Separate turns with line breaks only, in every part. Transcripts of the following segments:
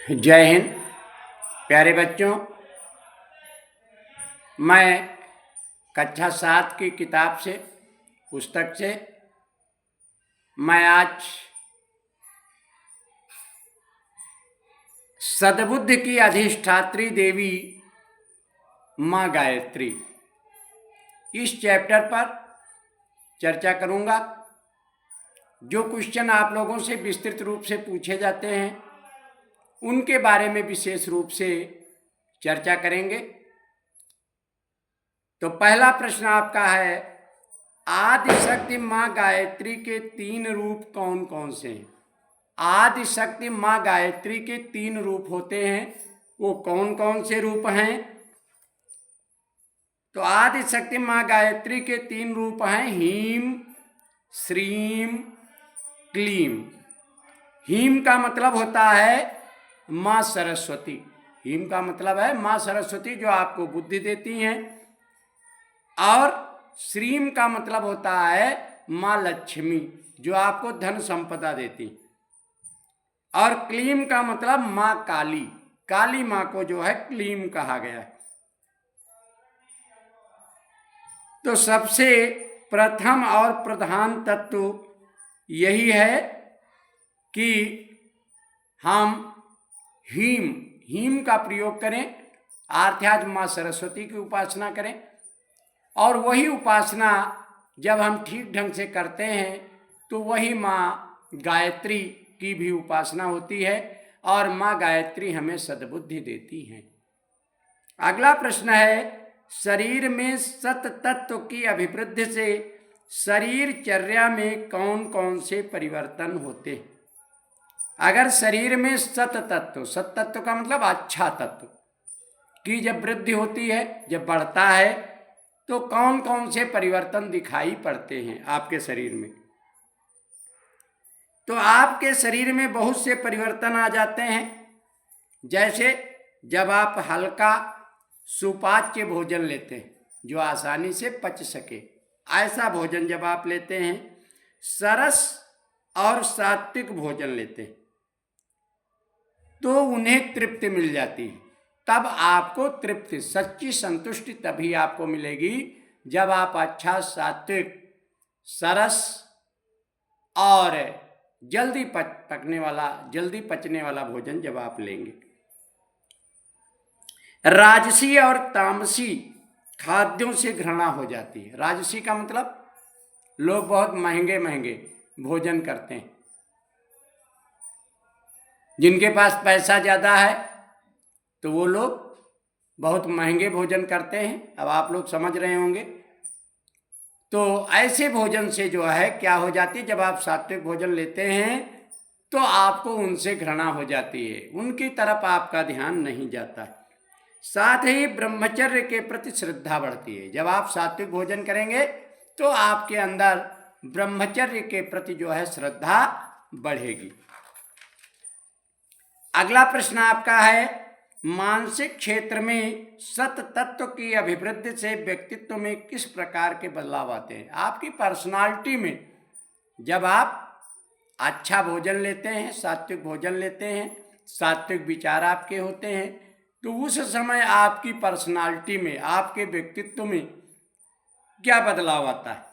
जय हिंद। प्यारे बच्चों, मैं कक्षा 7 की किताब से, पुस्तक से मैं आज सद्बुद्धि की अधिष्ठात्री देवी माँ गायत्री, इस चैप्टर पर चर्चा करूँगा। जो क्वेश्चन आप लोगों से विस्तृत रूप से पूछे जाते हैं उनके बारे में विशेष रूप से चर्चा करेंगे। तो पहला प्रश्न आपका है, आदि शक्ति माँ गायत्री के 3 रूप कौन कौन से हैं? आदि शक्ति माँ गायत्री के 3 रूप होते हैं, वो कौन कौन से रूप हैं? तो आदि शक्ति माँ गायत्री के 3 रूप हैं, हीम, श्रीम, क्लीम। हीम का मतलब होता है माँ सरस्वती। हीम का मतलब है माँ सरस्वती जो आपको बुद्धि देती हैं। और श्रीम का मतलब होता है माँ लक्ष्मी जो आपको धन संपदा देती। और क्लीम का मतलब माँ काली, काली माँ को जो है क्लीम कहा गया है। तो सबसे प्रथम और प्रधान तत्व यही है कि हम हीम का प्रयोग करें, अर्थात माँ सरस्वती की उपासना करें। और वही उपासना जब हम ठीक ढंग से करते हैं तो वही माँ गायत्री की भी उपासना होती है और माँ गायत्री हमें सद्बुद्धि देती हैं। अगला प्रश्न है, शरीर में सत तत्व की अभिवृद्धि से शरीरचर्या में कौन कौन से परिवर्तन होते हैं? अगर शरीर में सत तत्व का मतलब अच्छा तत्व की जब वृद्धि होती है, जब बढ़ता है, तो कौन कौन से परिवर्तन दिखाई पड़ते हैं आपके शरीर में? तो आपके शरीर में बहुत से परिवर्तन आ जाते हैं। जैसे जब आप हल्का सुपाच्य भोजन लेते हैं जो आसानी से पच सके, ऐसा भोजन जब आप लेते हैं, सरस और सात्विक भोजन लेते हैं, तो उन्हें तृप्ति मिल जाती है। तब आपको तृप्ति, सच्ची संतुष्टि तभी आपको मिलेगी जब आप अच्छा सात्विक, सरस और जल्दी पचने वाला भोजन जब आप लेंगे। राजसी और तामसी खाद्यों से घृणा हो जाती है। राजसी का मतलब लोग बहुत महंगे महंगे भोजन करते हैं, जिनके पास पैसा ज़्यादा है तो वो लोग बहुत महंगे भोजन करते हैं। अब आप लोग समझ रहे होंगे। तो ऐसे भोजन से जो है क्या हो जाती है, जब आप सात्विक भोजन लेते हैं तो आपको उनसे घृणा हो जाती है, उनकी तरफ आपका ध्यान नहीं जाता। साथ ही ब्रह्मचर्य के प्रति श्रद्धा बढ़ती है। जब आप सात्विक भोजन करेंगे तो आपके अंदर ब्रह्मचर्य के प्रति जो है श्रद्धा बढ़ेगी। अगला प्रश्न आपका है, मानसिक क्षेत्र में सत तत्व की अभिवृद्धि से व्यक्तित्व में किस प्रकार के बदलाव आते हैं? आपकी पर्सनालिटी में जब आप अच्छा भोजन लेते हैं, सात्विक भोजन लेते हैं, सात्विक विचार आपके होते हैं, तो उस समय आपकी पर्सनालिटी में, आपके व्यक्तित्व में क्या बदलाव आता है?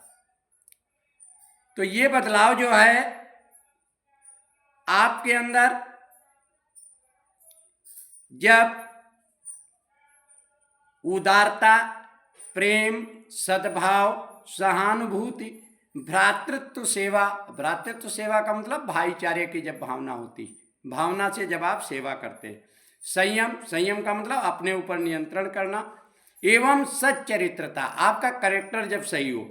तो ये बदलाव जो है आपके अंदर जब उदारता, प्रेम, सद्भाव, सहानुभूति, भ्रातृत्व सेवा का मतलब भाईचारे की जब भावना होती, भावना से जब आप सेवा करते हैं। संयम का मतलब अपने ऊपर नियंत्रण करना, एवं सच्चरित्रता, आपका कैरेक्टर जब सही हो,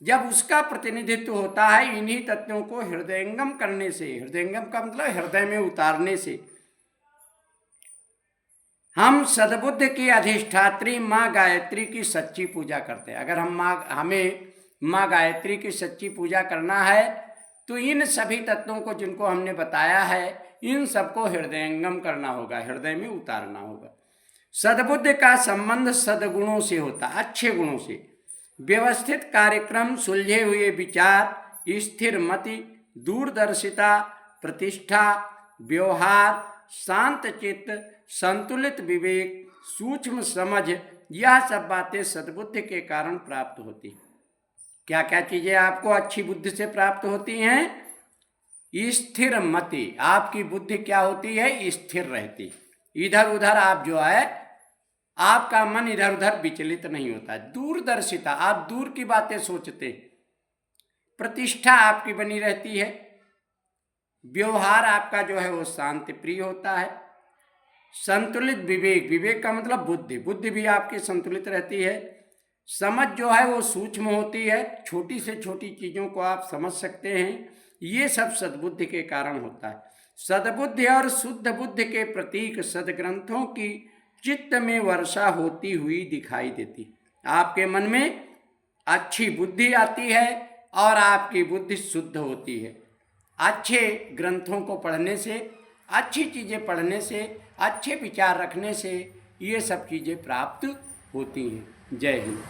जब उसका प्रतिनिधित्व होता है इन्हीं तत्वों को हृदयंगम करने से, हृदयंगम का मतलब हृदय में उतारने से, हम सद्बुद्धि की अधिष्ठात्री माँ गायत्री की सच्ची पूजा करते हैं। अगर हमें माँ गायत्री की सच्ची पूजा करना है तो इन सभी तत्वों को जिनको हमने बताया है, इन सबको हृदयंगम करना होगा, हृदय में उतारना होगा। सद्बुद्धि का संबंध सद्गुणों से होता, अच्छे गुणों से। व्यवस्थित कार्यक्रम, सुलझे हुए विचार, स्थिर मति, दूरदर्शिता, प्रतिष्ठा, व्यवहार, शांत चित्त, संतुलित विवेक, सूक्ष्म समझ, यह सब बातें सद्बुद्धि के कारण प्राप्त होती। क्या क्या चीजें आपको अच्छी बुद्धि से प्राप्त होती हैं? स्थिर मति, आपकी बुद्धि क्या होती है? स्थिर रहती। इधर उधर आप जो है, आपका मन इधर उधर विचलित नहीं होता। दूरदर्शिता, आप दूर की बातें सोचते। प्रतिष्ठा आपकी बनी रहती है। व्यवहार आपका जो है वो शांति प्रिय होता है। संतुलित विवेक, विवेक का मतलब बुद्धि, बुद्धि भी आपकी संतुलित रहती है। समझ जो है वो सूक्ष्म होती है, छोटी से छोटी चीज़ों को आप समझ सकते हैं। ये सब सद्बुद्धि के कारण होता है। सद्बुद्धि और शुद्ध बुद्धि के प्रतीक सद्ग्रंथों की चित्त में वर्षा होती हुई दिखाई देती। आपके मन में अच्छी बुद्धि आती है और आपकी बुद्धि शुद्ध होती है। अच्छे ग्रंथों को पढ़ने से, अच्छी चीज़ें पढ़ने से, अच्छे विचार रखने से ये सब चीज़ें प्राप्त होती हैं। जय हिंद।